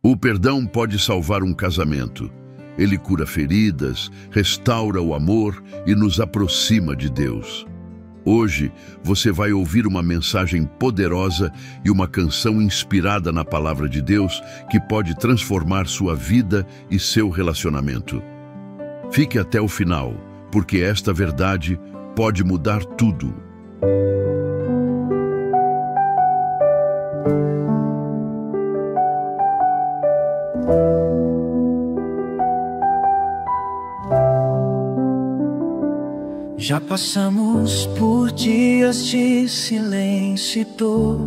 O perdão pode salvar um casamento. Ele cura feridas, restaura o amor e nos aproxima de Deus. Hoje, você vai ouvir uma mensagem poderosa e uma canção inspirada na palavra de Deus que pode transformar sua vida e seu relacionamento. Fique até o final, porque esta verdade pode mudar tudo. Já passamos por dias de silêncio e dor,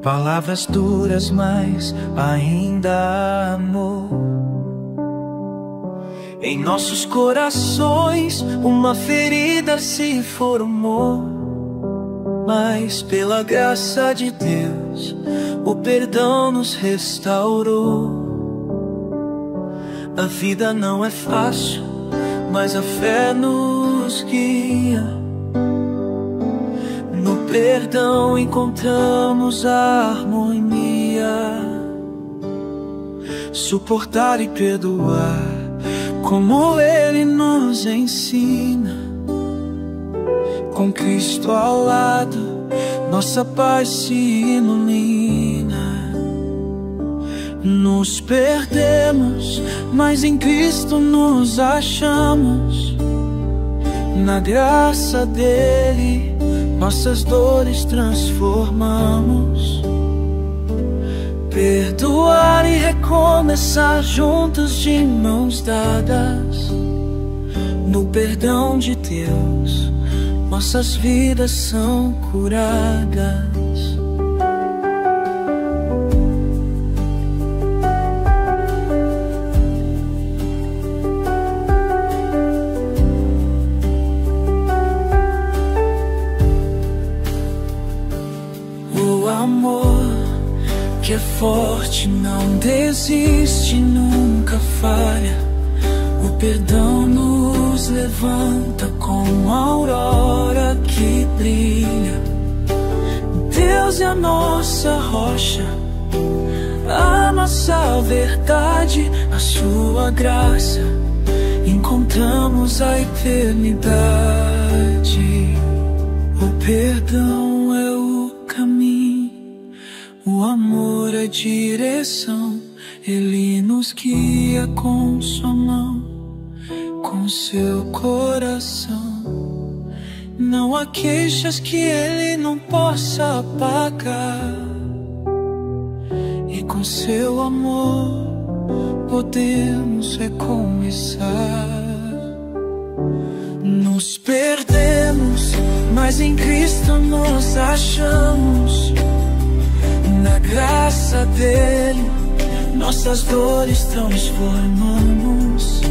palavras duras, mas ainda há amor. Em nossos corações uma ferida se formou, mas pela graça de Deus o perdão nos restaurou. A vida não é fácil, mas a fé nos guia. No perdão encontramos a harmonia. Suportar e perdoar, como Ele nos ensina. Com Cristo ao lado, nossa paz se ilumina. Nos perdemos, mas em Cristo nos achamos. Na graça dele, nossas dores transformamos. Perdoar e recomeçar juntos de mãos dadas. No perdão de Deus, nossas vidas são curadas. Que é forte, não desiste, nunca falha. O perdão nos levanta como a aurora que brilha. Deus é a nossa rocha, a nossa verdade, a sua graça. Encontramos a eternidade. O perdão é o caminho, o amor é direção. Ele nos guia com sua mão, com seu coração. Não há queixas que Ele não possa apagar. E com seu amor podemos recomeçar. Nos perdemos, mas em Cristo nos achamos. Na graça dele, nossas dores transformamos.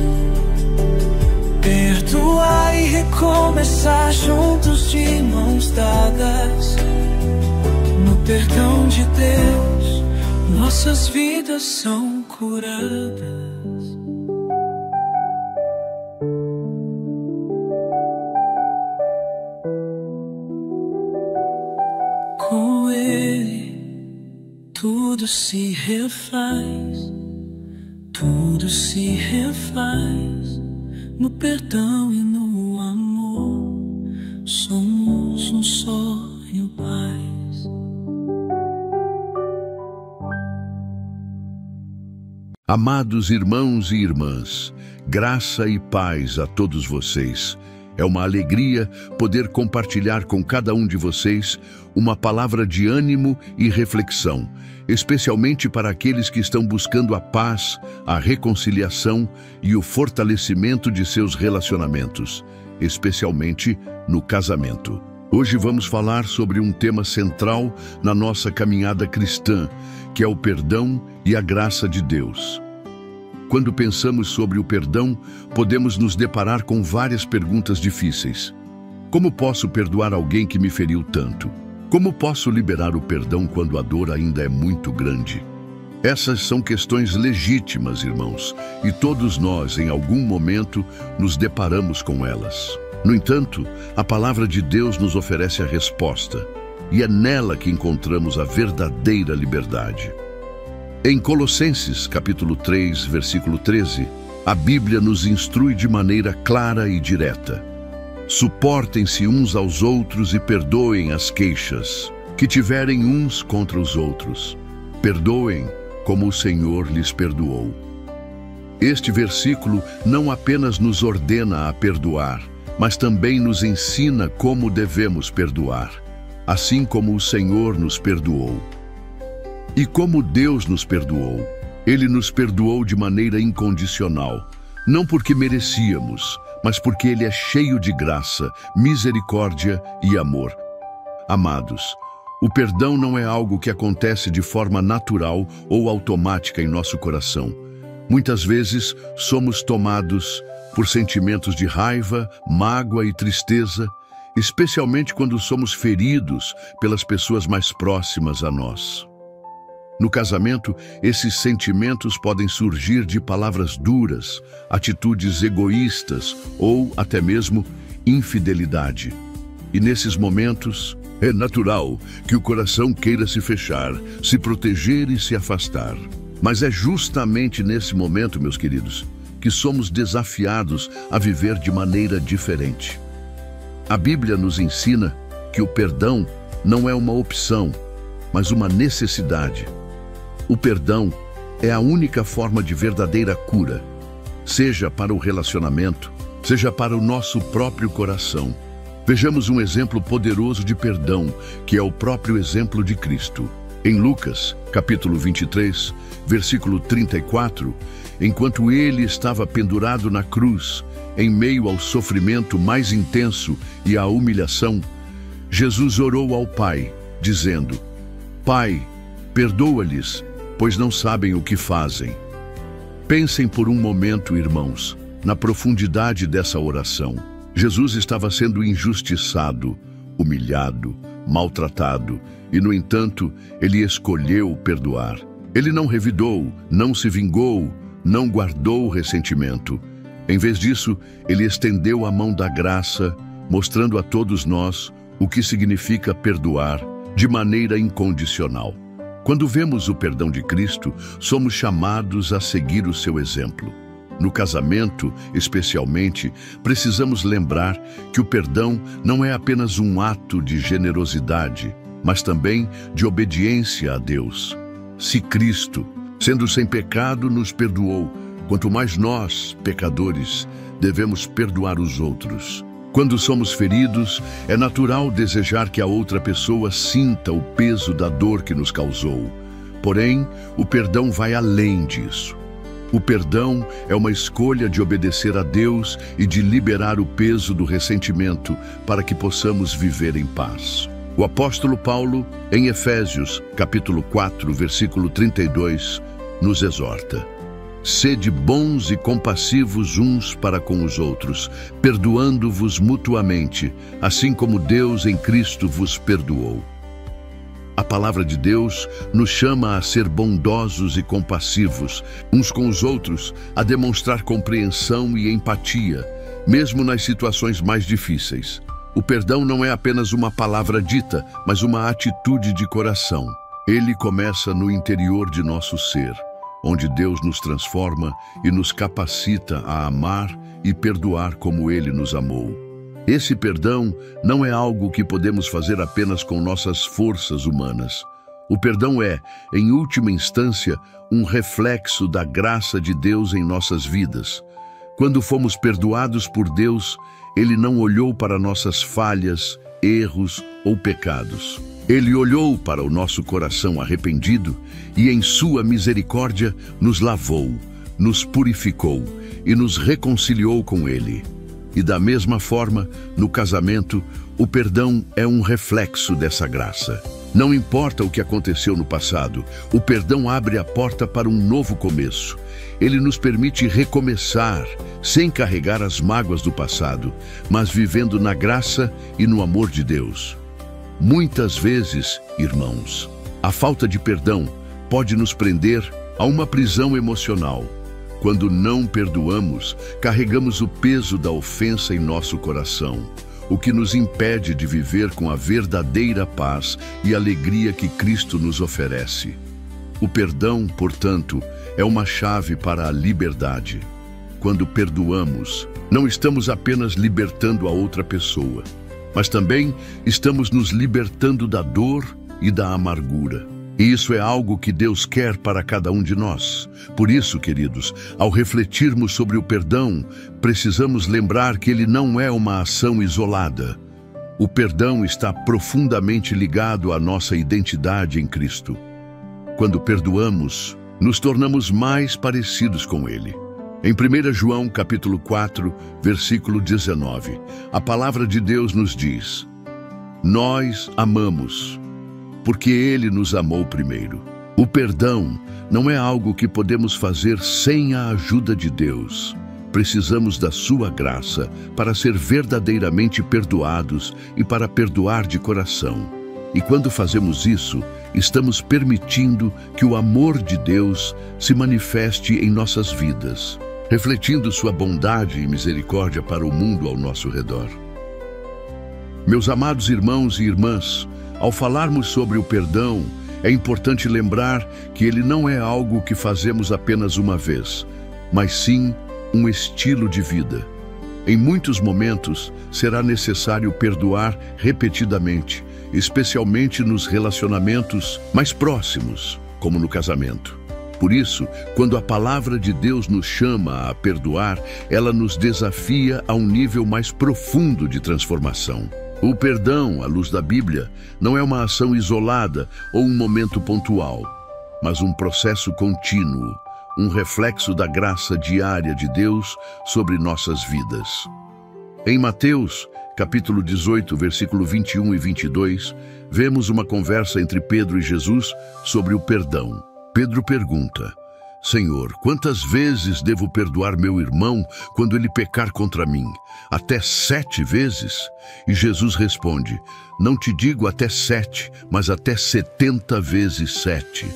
Perdoar e recomeçar juntos de mãos dadas. No perdão de Deus, nossas vidas são curadas. Com ele tudo se refaz, tudo se refaz. No perdão e no amor, somos um só em paz. Amados irmãos e irmãs, graça e paz a todos vocês. É uma alegria poder compartilhar com cada um de vocês uma palavra de ânimo e reflexão, especialmente para aqueles que estão buscando a paz, a reconciliação e o fortalecimento de seus relacionamentos, especialmente no casamento. Hoje vamos falar sobre um tema central na nossa caminhada cristã, que é o perdão e a graça de Deus. Quando pensamos sobre o perdão, podemos nos deparar com várias perguntas difíceis. Como posso perdoar alguém que me feriu tanto? Como posso liberar o perdão quando a dor ainda é muito grande? Essas são questões legítimas, irmãos, e todos nós, em algum momento, nos deparamos com elas. No entanto, a palavra de Deus nos oferece a resposta, e é nela que encontramos a verdadeira liberdade. Em Colossenses, capítulo 3, versículo 13, a Bíblia nos instrui de maneira clara e direta. Suportem-se uns aos outros e perdoem as queixas que tiverem uns contra os outros. Perdoem como o Senhor lhes perdoou. Este versículo não apenas nos ordena a perdoar, mas também nos ensina como devemos perdoar, assim como o Senhor nos perdoou. E como Deus nos perdoou? Ele nos perdoou de maneira incondicional, não porque merecíamos, mas porque Ele é cheio de graça, misericórdia e amor. Amados, o perdão não é algo que acontece de forma natural ou automática em nosso coração. Muitas vezes somos tomados por sentimentos de raiva, mágoa e tristeza, especialmente quando somos feridos pelas pessoas mais próximas a nós. No casamento, esses sentimentos podem surgir de palavras duras, atitudes egoístas ou até mesmo infidelidade. E nesses momentos, é natural que o coração queira se fechar, se proteger e se afastar. Mas é justamente nesse momento, meus queridos, que somos desafiados a viver de maneira diferente. A Bíblia nos ensina que o perdão não é uma opção, mas uma necessidade. O perdão é a única forma de verdadeira cura, seja para o relacionamento, seja para o nosso próprio coração. Vejamos um exemplo poderoso de perdão, que é o próprio exemplo de Cristo. Em Lucas, capítulo 23, versículo 34, enquanto ele estava pendurado na cruz, em meio ao sofrimento mais intenso e à humilhação, Jesus orou ao Pai, dizendo: Pai, perdoa-lhes, pois não sabem o que fazem. Pensem por um momento, irmãos, na profundidade dessa oração. Jesus estava sendo injustiçado, humilhado, maltratado, e, no entanto, ele escolheu perdoar. Ele não revidou, não se vingou, não guardou ressentimento. Em vez disso, ele estendeu a mão da graça, mostrando a todos nós o que significa perdoar de maneira incondicional. Quando vemos o perdão de Cristo, somos chamados a seguir o seu exemplo. No casamento, especialmente, precisamos lembrar que o perdão não é apenas um ato de generosidade, mas também de obediência a Deus. Se Cristo, sendo sem pecado, nos perdoou, quanto mais nós, pecadores, devemos perdoar os outros. Quando somos feridos, é natural desejar que a outra pessoa sinta o peso da dor que nos causou. Porém, o perdão vai além disso. O perdão é uma escolha de obedecer a Deus e de liberar o peso do ressentimento para que possamos viver em paz. O apóstolo Paulo, em Efésios, capítulo 4, versículo 32, nos exorta: Sede bons e compassivos uns para com os outros, perdoando-vos mutuamente, assim como Deus em Cristo vos perdoou. A palavra de Deus nos chama a ser bondosos e compassivos uns com os outros, a demonstrar compreensão e empatia, mesmo nas situações mais difíceis. O perdão não é apenas uma palavra dita, mas uma atitude de coração. Ele começa no interior de nosso ser, onde Deus nos transforma e nos capacita a amar e perdoar como Ele nos amou. Esse perdão não é algo que podemos fazer apenas com nossas forças humanas. O perdão é, em última instância, um reflexo da graça de Deus em nossas vidas. Quando fomos perdoados por Deus, Ele não olhou para nossas falhas, erros ou pecados. Ele olhou para o nosso coração arrependido e, em sua misericórdia, nos lavou, nos purificou e nos reconciliou com Ele. E da mesma forma, no casamento, o perdão é um reflexo dessa graça. Não importa o que aconteceu no passado, o perdão abre a porta para um novo começo. Ele nos permite recomeçar, sem carregar as mágoas do passado, mas vivendo na graça e no amor de Deus. Muitas vezes, irmãos, a falta de perdão pode nos prender a uma prisão emocional. Quando não perdoamos, carregamos o peso da ofensa em nosso coração, o que nos impede de viver com a verdadeira paz e alegria que Cristo nos oferece. O perdão, portanto, é uma chave para a liberdade. Quando perdoamos, não estamos apenas libertando a outra pessoa, mas também estamos nos libertando da dor e da amargura. E isso é algo que Deus quer para cada um de nós. Por isso, queridos, ao refletirmos sobre o perdão, precisamos lembrar que ele não é uma ação isolada. O perdão está profundamente ligado à nossa identidade em Cristo. Quando perdoamos, nos tornamos mais parecidos com Ele. Em 1 João capítulo 4, versículo 19, a palavra de Deus nos diz: nós amamos, porque Ele nos amou primeiro. O perdão não é algo que podemos fazer sem a ajuda de Deus. Precisamos da sua graça para ser verdadeiramente perdoados e para perdoar de coração. E quando fazemos isso, estamos permitindo que o amor de Deus se manifeste em nossas vidas, refletindo sua bondade e misericórdia para o mundo ao nosso redor. Meus amados irmãos e irmãs, ao falarmos sobre o perdão, é importante lembrar que ele não é algo que fazemos apenas uma vez, mas sim um estilo de vida. Em muitos momentos, será necessário perdoar repetidamente, especialmente nos relacionamentos mais próximos, como no casamento. Por isso, quando a palavra de Deus nos chama a perdoar, ela nos desafia a um nível mais profundo de transformação. O perdão, à luz da Bíblia, não é uma ação isolada ou um momento pontual, mas um processo contínuo, um reflexo da graça diária de Deus sobre nossas vidas. Em Mateus, capítulo 18, versículo 21 e 22, vemos uma conversa entre Pedro e Jesus sobre o perdão. Pedro pergunta: Senhor, quantas vezes devo perdoar meu irmão quando ele pecar contra mim? Até 7 vezes? E Jesus responde: não te digo até 7, mas até 70 vezes 7.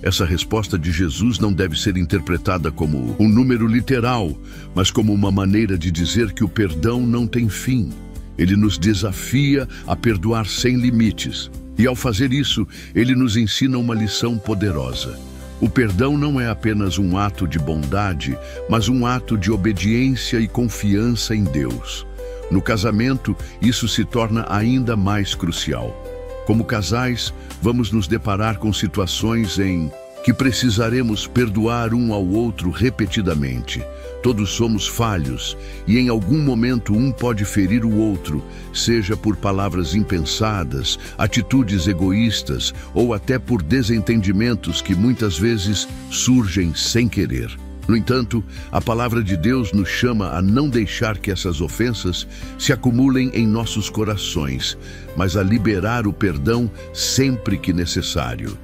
Essa resposta de Jesus não deve ser interpretada como um número literal, mas como uma maneira de dizer que o perdão não tem fim. Ele nos desafia a perdoar sem limites. E ao fazer isso, ele nos ensina uma lição poderosa. O perdão não é apenas um ato de bondade, mas um ato de obediência e confiança em Deus. No casamento, isso se torna ainda mais crucial. Como casais, vamos nos deparar com situações em que precisaremos perdoar um ao outro repetidamente. Todos somos falhos e em algum momento um pode ferir o outro, seja por palavras impensadas, atitudes egoístas ou até por desentendimentos que muitas vezes surgem sem querer. No entanto, a palavra de Deus nos chama a não deixar que essas ofensas se acumulem em nossos corações, mas a liberar o perdão sempre que necessário.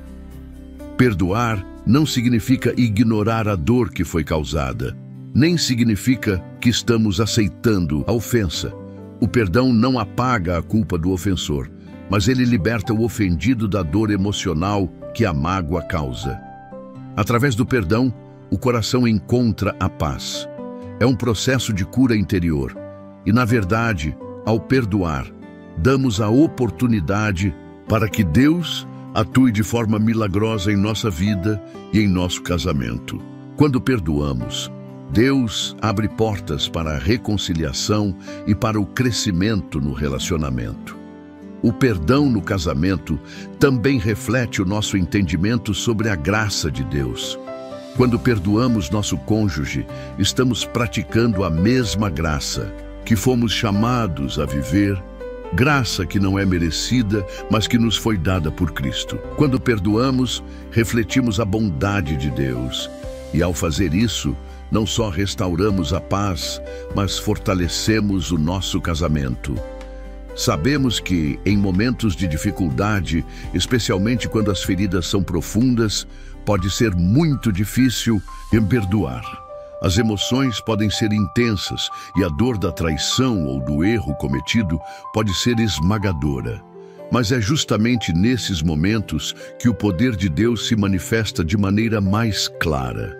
Perdoar não significa ignorar a dor que foi causada, nem significa que estamos aceitando a ofensa. O perdão não apaga a culpa do ofensor, mas ele liberta o ofendido da dor emocional que a mágoa causa. Através do perdão, o coração encontra a paz. É um processo de cura interior. E, na verdade, ao perdoar, damos a oportunidade para que Deus atue de forma milagrosa em nossa vida e em nosso casamento. Quando perdoamos, Deus abre portas para a reconciliação e para o crescimento no relacionamento. O perdão no casamento também reflete o nosso entendimento sobre a graça de Deus. Quando perdoamos nosso cônjuge, estamos praticando a mesma graça que fomos chamados a viver, graça que não é merecida, mas que nos foi dada por Cristo. Quando perdoamos, refletimos a bondade de Deus. E ao fazer isso, não só restauramos a paz, mas fortalecemos o nosso casamento. Sabemos que, em momentos de dificuldade, especialmente quando as feridas são profundas, pode ser muito difícil perdoar. As emoções podem ser intensas e a dor da traição ou do erro cometido pode ser esmagadora. Mas é justamente nesses momentos que o poder de Deus se manifesta de maneira mais clara.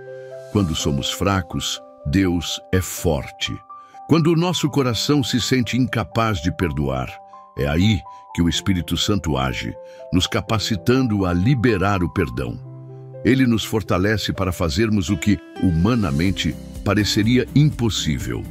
Quando somos fracos, Deus é forte. Quando o nosso coração se sente incapaz de perdoar, é aí que o Espírito Santo age, nos capacitando a liberar o perdão. Ele nos fortalece para fazermos o que, humanamente, pareceria impossível.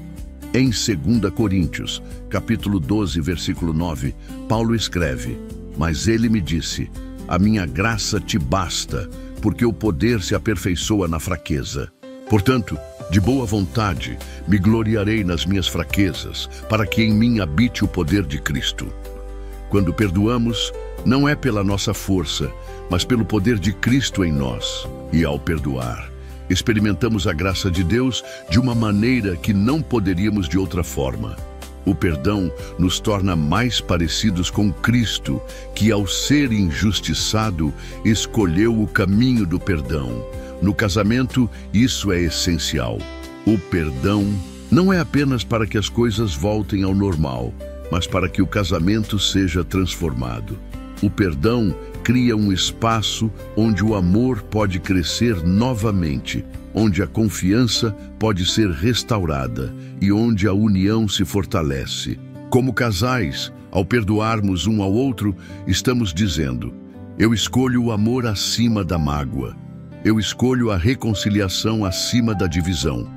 Em 2 Coríntios, capítulo 12, versículo 9, Paulo escreve: "Mas ele me disse, a minha graça te basta, porque o poder se aperfeiçoa na fraqueza. Portanto, de boa vontade, me gloriarei nas minhas fraquezas, para que em mim habite o poder de Cristo." Quando perdoamos, não é pela nossa força, mas pelo poder de Cristo em nós. E ao perdoar, experimentamos a graça de Deus de uma maneira que não poderíamos de outra forma. O perdão nos torna mais parecidos com Cristo, que ao ser injustiçado, escolheu o caminho do perdão. No casamento, isso é essencial. O perdão não é apenas para que as coisas voltem ao normal, mas para que o casamento seja transformado. O perdão cria um espaço onde o amor pode crescer novamente, onde a confiança pode ser restaurada e onde a união se fortalece. Como casais, ao perdoarmos um ao outro, estamos dizendo: eu escolho o amor acima da mágoa. Eu escolho a reconciliação acima da divisão.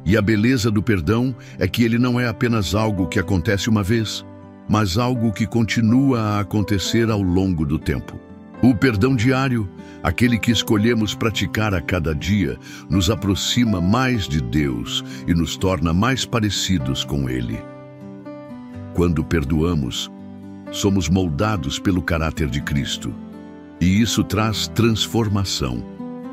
E a beleza do perdão é que ele não é apenas algo que acontece uma vez, mas algo que continua a acontecer ao longo do tempo. O perdão diário, aquele que escolhemos praticar a cada dia, nos aproxima mais de Deus e nos torna mais parecidos com Ele. Quando perdoamos, somos moldados pelo caráter de Cristo. E isso traz transformação,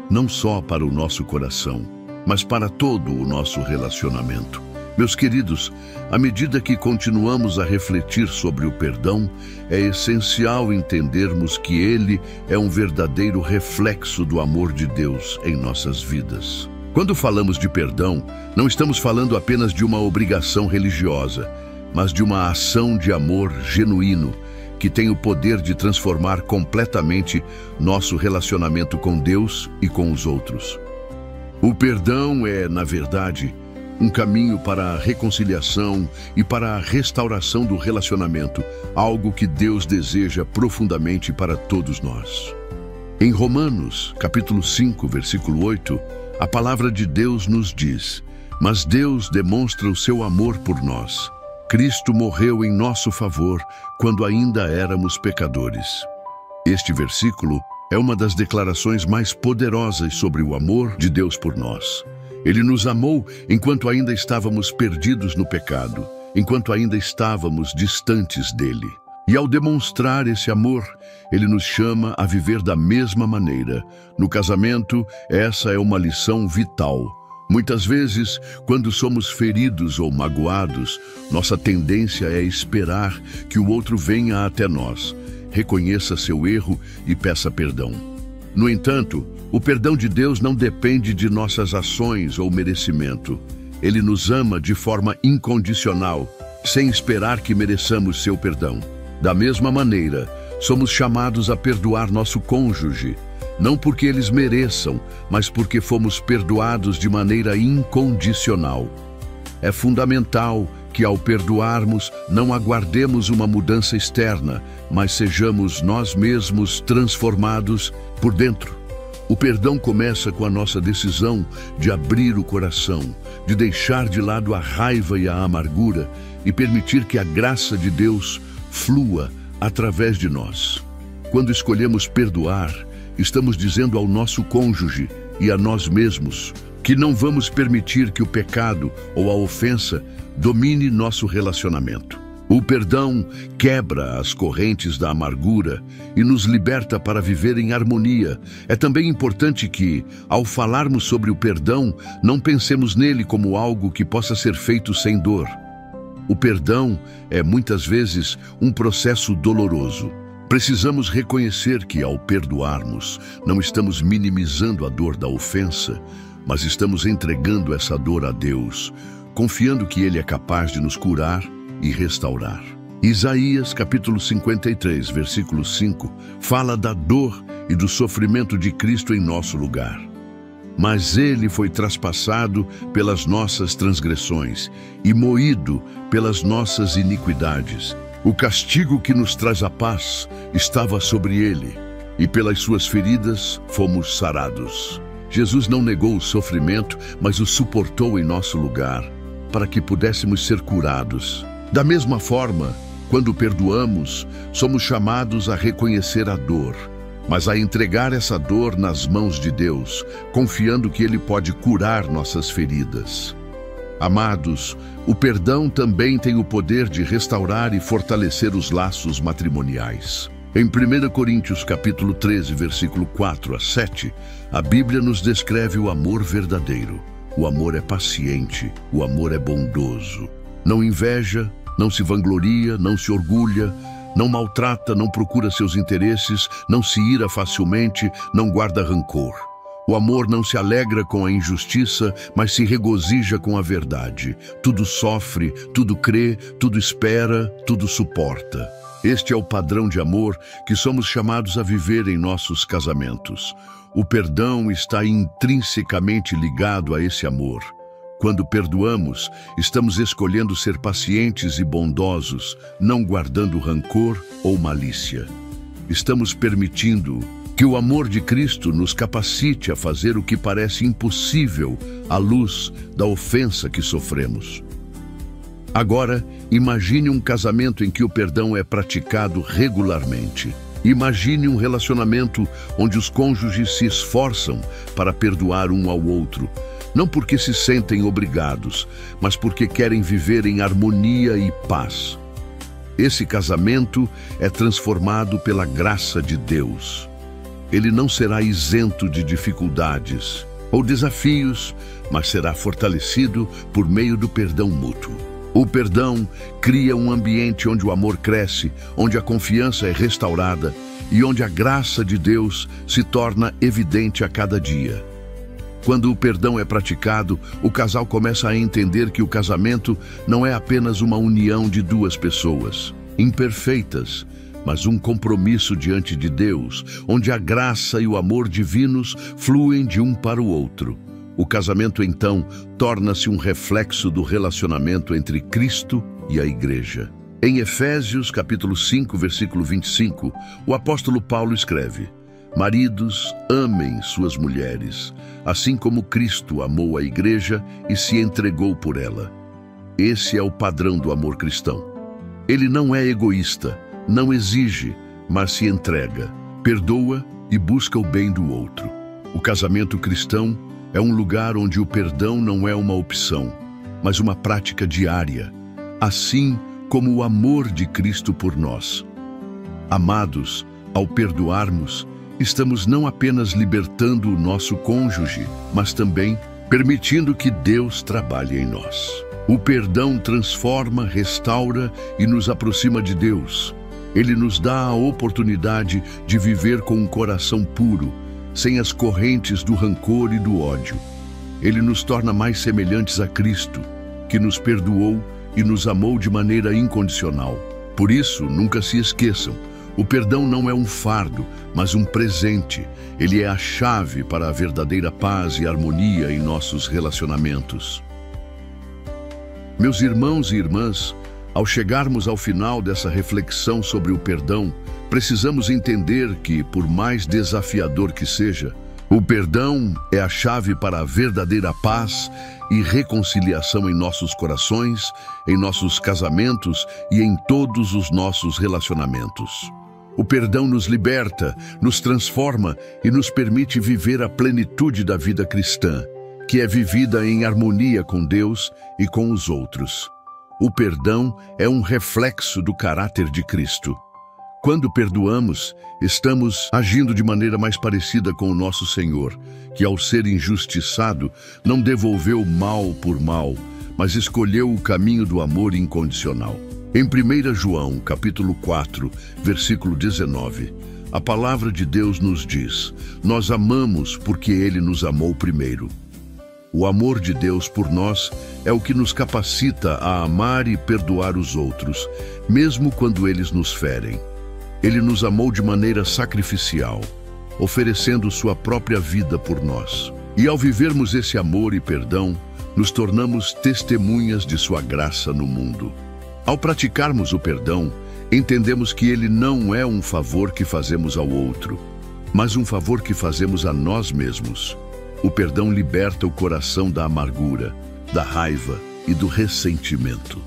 não só para o nosso coração, mas para todo o nosso relacionamento. Meus queridos, à medida que continuamos a refletir sobre o perdão, é essencial entendermos que ele é um verdadeiro reflexo do amor de Deus em nossas vidas. Quando falamos de perdão, não estamos falando apenas de uma obrigação religiosa, mas de uma ação de amor genuíno, que tem o poder de transformar completamente nosso relacionamento com Deus e com os outros. O perdão é, na verdade, um caminho para a reconciliação e para a restauração do relacionamento, algo que Deus deseja profundamente para todos nós. Em Romanos, capítulo 5, versículo 8, a palavra de Deus nos diz: "Mas Deus demonstra o seu amor por nós. Cristo morreu em nosso favor quando ainda éramos pecadores." Este versículo é uma das declarações mais poderosas sobre o amor de Deus por nós. Ele nos amou enquanto ainda estávamos perdidos no pecado, enquanto ainda estávamos distantes dele. E ao demonstrar esse amor, ele nos chama a viver da mesma maneira. No casamento, essa é uma lição vital. Muitas vezes, quando somos feridos ou magoados, nossa tendência é esperar que o outro venha até nós, reconheça seu erro e peça perdão. No entanto, o perdão de Deus não depende de nossas ações ou merecimento. Ele nos ama de forma incondicional, sem esperar que mereçamos seu perdão. Da mesma maneira, somos chamados a perdoar nosso cônjuge, não porque eles mereçam, mas porque fomos perdoados de maneira incondicional. É fundamental que, ao perdoarmos, não aguardemos uma mudança externa, mas sejamos nós mesmos transformados por dentro. O perdão começa com a nossa decisão de abrir o coração, de deixar de lado a raiva e a amargura e permitir que a graça de Deus flua através de nós. Quando escolhemos perdoar, estamos dizendo ao nosso cônjuge e a nós mesmos que não vamos permitir que o pecado ou a ofensa domine nosso relacionamento. O perdão quebra as correntes da amargura e nos liberta para viver em harmonia. É também importante que, ao falarmos sobre o perdão, não pensemos nele como algo que possa ser feito sem dor. O perdão é, muitas vezes, um processo doloroso. Precisamos reconhecer que, ao perdoarmos, não estamos minimizando a dor da ofensa, mas estamos entregando essa dor a Deus, confiando que Ele é capaz de nos curar e restaurar. Isaías, capítulo 53, versículo 5, fala da dor e do sofrimento de Cristo em nosso lugar. Mas Ele foi traspassado pelas nossas transgressões e moído pelas nossas iniquidades. O castigo que nos traz a paz estava sobre Ele, e pelas suas feridas fomos sarados. Jesus não negou o sofrimento, mas o suportou em nosso lugar, para que pudéssemos ser curados. Da mesma forma, quando perdoamos, somos chamados a reconhecer a dor, mas a entregar essa dor nas mãos de Deus, confiando que Ele pode curar nossas feridas. Amados, o perdão também tem o poder de restaurar e fortalecer os laços matrimoniais. Em 1 Coríntios capítulo 13, versículo 4 a 7, a Bíblia nos descreve o amor verdadeiro. O amor é paciente, o amor é bondoso. Não inveja, não se vangloria, não se orgulha, não maltrata, não procura seus interesses, não se ira facilmente, não guarda rancor. O amor não se alegra com a injustiça, mas se regozija com a verdade. Tudo sofre, tudo crê, tudo espera, tudo suporta. Este é o padrão de amor que somos chamados a viver em nossos casamentos. O perdão está intrinsecamente ligado a esse amor. Quando perdoamos, estamos escolhendo ser pacientes e bondosos, não guardando rancor ou malícia. Estamos permitindo que o amor de Cristo nos capacite a fazer o que parece impossível à luz da ofensa que sofremos. Agora, imagine um casamento em que o perdão é praticado regularmente. Imagine um relacionamento onde os cônjuges se esforçam para perdoar um ao outro, não porque se sentem obrigados, mas porque querem viver em harmonia e paz. Esse casamento é transformado pela graça de Deus. Ele não será isento de dificuldades ou desafios, mas será fortalecido por meio do perdão mútuo. O perdão cria um ambiente onde o amor cresce, onde a confiança é restaurada e onde a graça de Deus se torna evidente a cada dia. Quando o perdão é praticado, o casal começa a entender que o casamento não é apenas uma união de duas pessoas imperfeitas, mas um compromisso diante de Deus, onde a graça e o amor divinos fluem de um para o outro. O casamento, então, torna-se um reflexo do relacionamento entre Cristo e a Igreja. Em Efésios, capítulo 5, versículo 25, o apóstolo Paulo escreve: Maridos, amem suas mulheres, assim como Cristo amou a Igreja e se entregou por ela. Esse é o padrão do amor cristão. Ele não é egoísta, não exige, mas se entrega, perdoa e busca o bem do outro. O casamento cristão é um lugar onde o perdão não é uma opção, mas uma prática diária, assim como o amor de Cristo por nós. Amados, ao perdoarmos, estamos não apenas libertando o nosso cônjuge, mas também permitindo que Deus trabalhe em nós. O perdão transforma, restaura e nos aproxima de Deus. Ele nos dá a oportunidade de viver com um coração puro, sem as correntes do rancor e do ódio. Ele nos torna mais semelhantes a Cristo, que nos perdoou e nos amou de maneira incondicional. Por isso, nunca se esqueçam, o perdão não é um fardo, mas um presente. Ele é a chave para a verdadeira paz e harmonia em nossos relacionamentos. Meus irmãos e irmãs, ao chegarmos ao final dessa reflexão sobre o perdão, precisamos entender que, por mais desafiador que seja, o perdão é a chave para a verdadeira paz e reconciliação em nossos corações, em nossos casamentos e em todos os nossos relacionamentos. O perdão nos liberta, nos transforma e nos permite viver a plenitude da vida cristã, que é vivida em harmonia com Deus e com os outros. O perdão é um reflexo do caráter de Cristo. Quando perdoamos, estamos agindo de maneira mais parecida com o nosso Senhor, que ao ser injustiçado, não devolveu mal por mal, mas escolheu o caminho do amor incondicional. Em 1 João, capítulo 4, versículo 19, a palavra de Deus nos diz: nós amamos porque Ele nos amou primeiro. O amor de Deus por nós é o que nos capacita a amar e perdoar os outros, mesmo quando eles nos ferem. Ele nos amou de maneira sacrificial, oferecendo sua própria vida por nós. E ao vivermos esse amor e perdão, nos tornamos testemunhas de sua graça no mundo. Ao praticarmos o perdão, entendemos que ele não é um favor que fazemos ao outro, mas um favor que fazemos a nós mesmos. O perdão liberta o coração da amargura, da raiva e do ressentimento.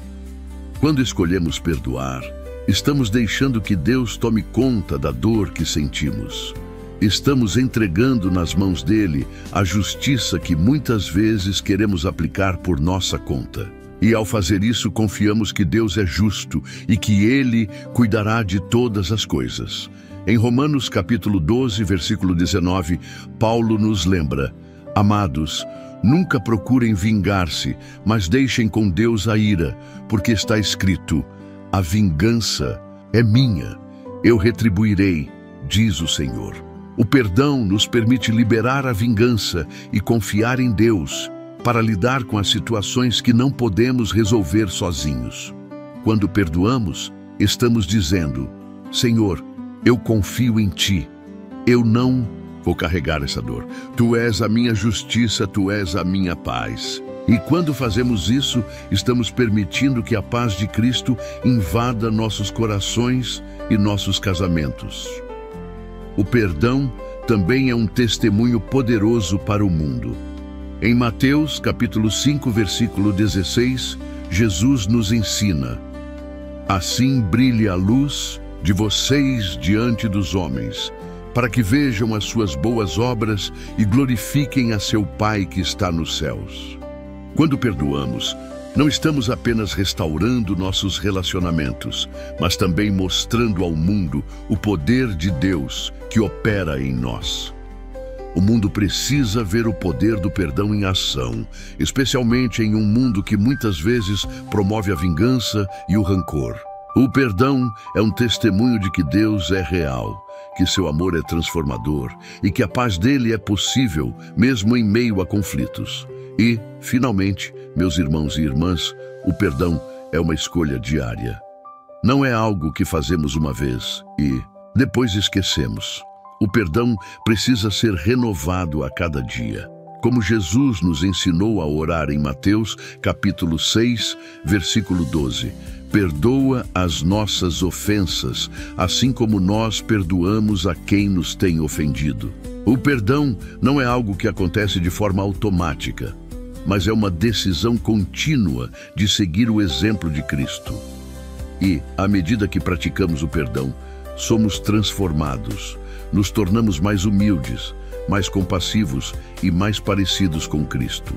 Quando escolhemos perdoar, estamos deixando que Deus tome conta da dor que sentimos. Estamos entregando nas mãos dele a justiça que muitas vezes queremos aplicar por nossa conta. E ao fazer isso, confiamos que Deus é justo e que ele cuidará de todas as coisas. Em Romanos capítulo 12, versículo 19, Paulo nos lembra: amados, nunca procurem vingar-se, mas deixem com Deus a ira, porque está escrito: a vingança é minha, eu retribuirei, diz o Senhor. O perdão nos permite liberar a vingança e confiar em Deus para lidar com as situações que não podemos resolver sozinhos. Quando perdoamos, estamos dizendo: Senhor, eu confio em Ti, eu não vou carregar essa dor. Tu és a minha justiça, Tu és a minha paz. E quando fazemos isso, estamos permitindo que a paz de Cristo invada nossos corações e nossos casamentos. O perdão também é um testemunho poderoso para o mundo. Em Mateus, capítulo 5, versículo 16, Jesus nos ensina: assim brilhe a luz de vocês diante dos homens, para que vejam as suas boas obras e glorifiquem a seu Pai que está nos céus. Quando perdoamos, não estamos apenas restaurando nossos relacionamentos, mas também mostrando ao mundo o poder de Deus que opera em nós. O mundo precisa ver o poder do perdão em ação, especialmente em um mundo que muitas vezes promove a vingança e o rancor. O perdão é um testemunho de que Deus é real, que seu amor é transformador e que a paz dele é possível, mesmo em meio a conflitos. E, finalmente, meus irmãos e irmãs, o perdão é uma escolha diária. Não é algo que fazemos uma vez e depois esquecemos. O perdão precisa ser renovado a cada dia. Como Jesus nos ensinou a orar em Mateus, capítulo 6, versículo 12. Perdoa as nossas ofensas, assim como nós perdoamos a quem nos tem ofendido. O perdão não é algo que acontece de forma automática, mas é uma decisão contínua de seguir o exemplo de Cristo. E, à medida que praticamos o perdão, somos transformados, nos tornamos mais humildes, mais compassivos e mais parecidos com Cristo.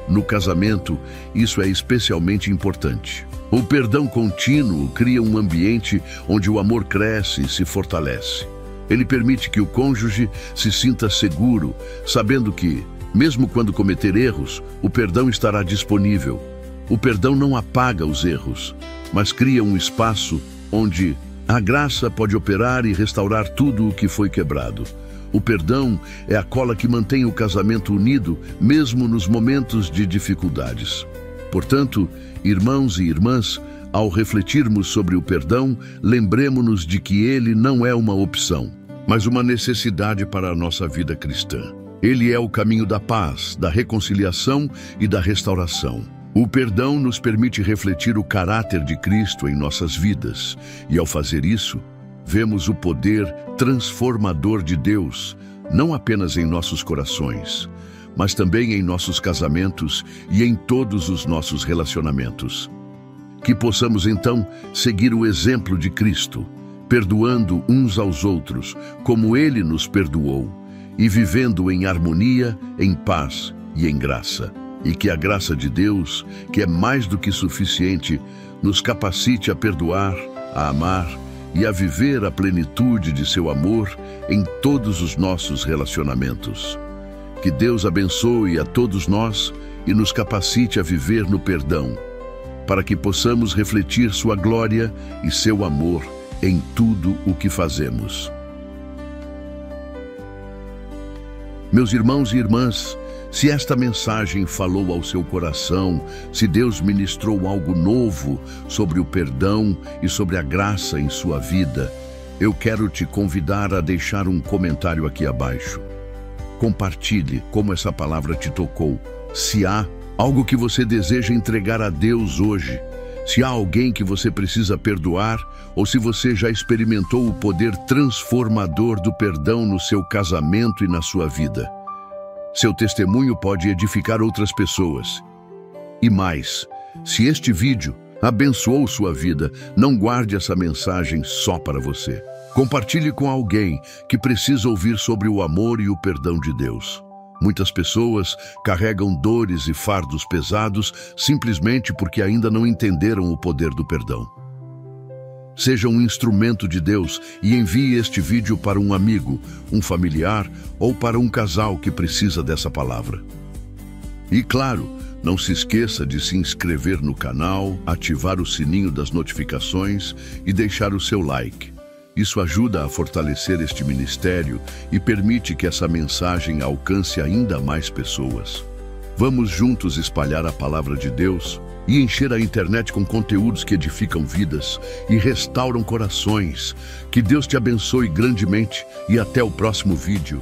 No casamento, isso é especialmente importante. O perdão contínuo cria um ambiente onde o amor cresce e se fortalece. Ele permite que o cônjuge se sinta seguro, sabendo que, mesmo quando cometer erros, o perdão estará disponível. O perdão não apaga os erros, mas cria um espaço onde a graça pode operar e restaurar tudo o que foi quebrado. O perdão é a cola que mantém o casamento unido, mesmo nos momentos de dificuldades. Portanto, irmãos e irmãs, ao refletirmos sobre o perdão, lembremos-nos de que ele não é uma opção, mas uma necessidade para a nossa vida cristã. Ele é o caminho da paz, da reconciliação e da restauração. O perdão nos permite refletir o caráter de Cristo em nossas vidas, e ao fazer isso, vemos o poder transformador de Deus, não apenas em nossos corações, mas também em nossos casamentos e em todos os nossos relacionamentos. Que possamos então seguir o exemplo de Cristo, perdoando uns aos outros, como Ele nos perdoou, e vivendo em harmonia, em paz e em graça. E que a graça de Deus, que é mais do que suficiente, nos capacite a perdoar, a amar e a viver a plenitude de seu amor em todos os nossos relacionamentos. Que Deus abençoe a todos nós e nos capacite a viver no perdão, para que possamos refletir sua glória e seu amor em tudo o que fazemos. Meus irmãos e irmãs, se esta mensagem falou ao seu coração, se Deus ministrou algo novo sobre o perdão e sobre a graça em sua vida, eu quero te convidar a deixar um comentário aqui abaixo. Compartilhe como essa palavra te tocou. Se há algo que você deseja entregar a Deus hoje, se há alguém que você precisa perdoar ou se você já experimentou o poder transformador do perdão no seu casamento e na sua vida. Seu testemunho pode edificar outras pessoas. E mais, se este vídeo abençoou sua vida, não guarde essa mensagem só para você. Compartilhe com alguém que precisa ouvir sobre o amor e o perdão de Deus. Muitas pessoas carregam dores e fardos pesados simplesmente porque ainda não entenderam o poder do perdão. Seja um instrumento de Deus e envie este vídeo para um amigo, um familiar ou para um casal que precisa dessa palavra. E claro, não se esqueça de se inscrever no canal, ativar o sininho das notificações e deixar o seu like. Isso ajuda a fortalecer este ministério e permite que essa mensagem alcance ainda mais pessoas. Vamos juntos espalhar a palavra de Deus e encher a internet com conteúdos que edificam vidas e restauram corações. Que Deus te abençoe grandemente e até o próximo vídeo.